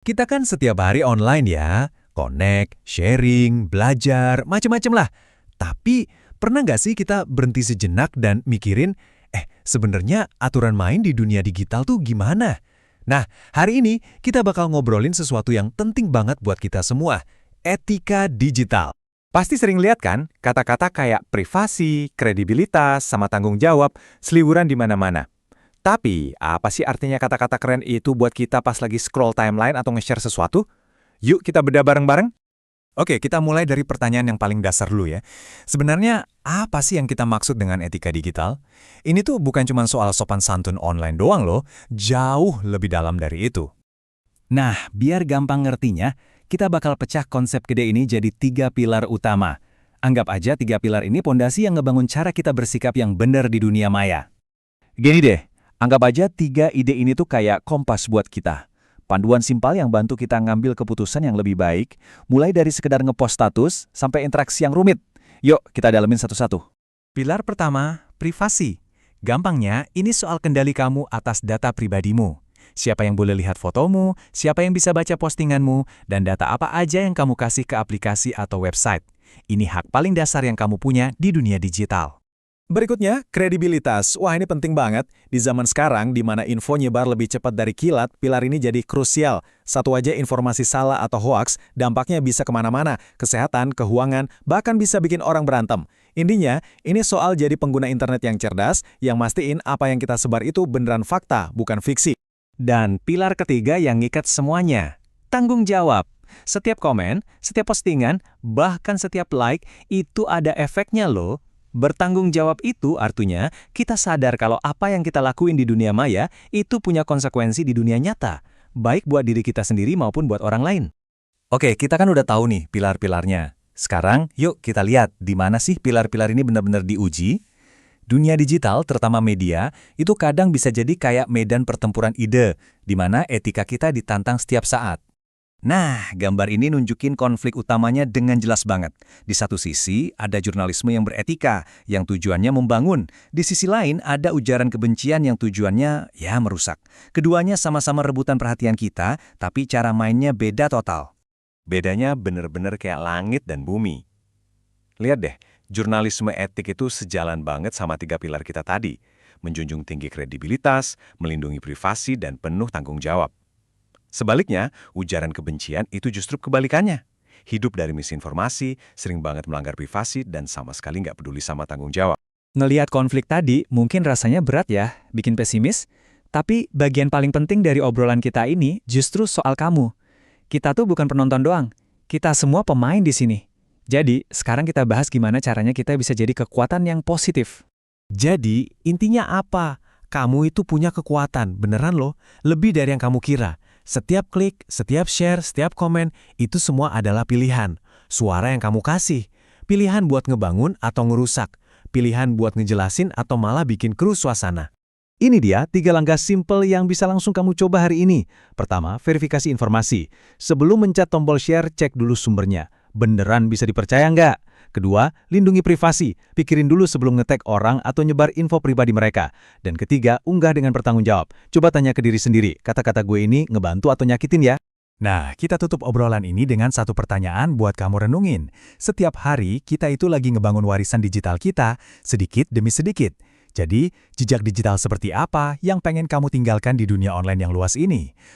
Kita kan setiap hari online ya, connect, sharing, belajar, macem-macem lah. Tapi pernah nggak sih kita berhenti sejenak dan mikirin, sebenarnya aturan main di dunia digital tuh gimana? Nah, hari ini kita bakal ngobrolin sesuatu yang penting banget buat kita semua, etika digital. Pasti sering lihat kan, kata-kata kayak privasi, kredibilitas, sama tanggung jawab, seliburan di mana-mana. Tapi, apa sih artinya kata-kata keren itu buat kita pas lagi scroll timeline atau nge-share sesuatu? Yuk kita bedah bareng-bareng. Oke, kita mulai dari pertanyaan yang paling dasar dulu ya. Sebenarnya, apa sih yang kita maksud dengan etika digital? Ini tuh bukan cuma soal sopan santun online doang loh, jauh lebih dalam dari itu. Nah, biar gampang ngertinya, kita bakal pecah konsep gede ini jadi 3 pilar utama. Anggap aja 3 pilar ini pondasi yang ngebangun cara kita bersikap yang benar di dunia maya. Gini deh, anggap aja 3 ide ini tuh kayak kompas buat kita. Panduan simpel yang bantu kita ngambil keputusan yang lebih baik, mulai dari sekedar ngepost status sampai interaksi yang rumit. Yuk, kita dalemin satu-satu. Pilar pertama, privasi. Gampangnya, ini soal kendali kamu atas data pribadimu. Siapa yang boleh lihat fotomu, siapa yang bisa baca postinganmu, dan data apa aja yang kamu kasih ke aplikasi atau website. Ini hak paling dasar yang kamu punya di dunia digital. Berikutnya, kredibilitas. Wah, ini penting banget. Di zaman sekarang, di mana info nyebar lebih cepat dari kilat, pilar ini jadi krusial. Satu aja informasi salah atau hoaks, dampaknya bisa kemana-mana. Kesehatan, keuangan, bahkan bisa bikin orang berantem. Intinya, ini soal jadi pengguna internet yang cerdas, yang mastiin apa yang kita sebar itu beneran fakta, bukan fiksi. Dan pilar ketiga yang ngikat semuanya, tanggung jawab. Setiap komen, setiap postingan, bahkan setiap like, itu ada efeknya loh. Bertanggung jawab itu artinya kita sadar kalau apa yang kita lakuin di dunia maya itu punya konsekuensi di dunia nyata, baik buat diri kita sendiri maupun buat orang lain. Oke, kita kan udah tahu nih pilar-pilarnya. Sekarang, yuk kita lihat di mana sih pilar-pilar ini benar-benar diuji. Dunia digital, terutama media, itu kadang bisa jadi kayak medan pertempuran ide, di mana etika kita ditantang setiap saat. Nah, gambar ini nunjukin konflik utamanya dengan jelas banget. Di satu sisi, ada jurnalisme yang beretika, yang tujuannya membangun. Di sisi lain, ada ujaran kebencian yang tujuannya, ya, merusak. Keduanya sama-sama rebutan perhatian kita, tapi cara mainnya beda total. Bedanya bener-bener kayak langit dan bumi. Lihat deh, jurnalisme etik itu sejalan banget sama 3 pilar kita tadi. Menjunjung tinggi kredibilitas, melindungi privasi, dan penuh tanggung jawab. Sebaliknya, ujaran kebencian itu justru kebalikannya. Hidup dari misinformasi, sering banget melanggar privasi, dan sama sekali nggak peduli sama tanggung jawab. Ngelihat konflik tadi mungkin rasanya berat ya, bikin pesimis. Tapi bagian paling penting dari obrolan kita ini justru soal kamu. Kita tuh bukan penonton doang, kita semua pemain di sini. Jadi, sekarang kita bahas gimana caranya kita bisa jadi kekuatan yang positif. Jadi, intinya apa? Kamu itu punya kekuatan, beneran loh, lebih dari yang kamu kira. Setiap klik, setiap share, setiap komen, itu semua adalah pilihan. Suara yang kamu kasih. Pilihan buat ngebangun atau ngerusak. Pilihan buat ngejelasin atau malah bikin keruh suasana. Ini dia 3 langkah simple yang bisa langsung kamu coba hari ini. Pertama, verifikasi informasi. Sebelum mencet tombol share, cek dulu sumbernya. Beneran bisa dipercaya nggak? Kedua, lindungi privasi. Pikirin dulu sebelum nge-tag orang atau nyebar info pribadi mereka. Dan ketiga, unggah dengan bertanggung jawab. Coba tanya ke diri sendiri, kata-kata gue ini ngebantu atau nyakitin ya? Nah, kita tutup obrolan ini dengan satu pertanyaan buat kamu renungin. Setiap hari, kita itu lagi ngebangun warisan digital kita, sedikit demi sedikit. Jadi, jejak digital seperti apa yang pengen kamu tinggalkan di dunia online yang luas ini?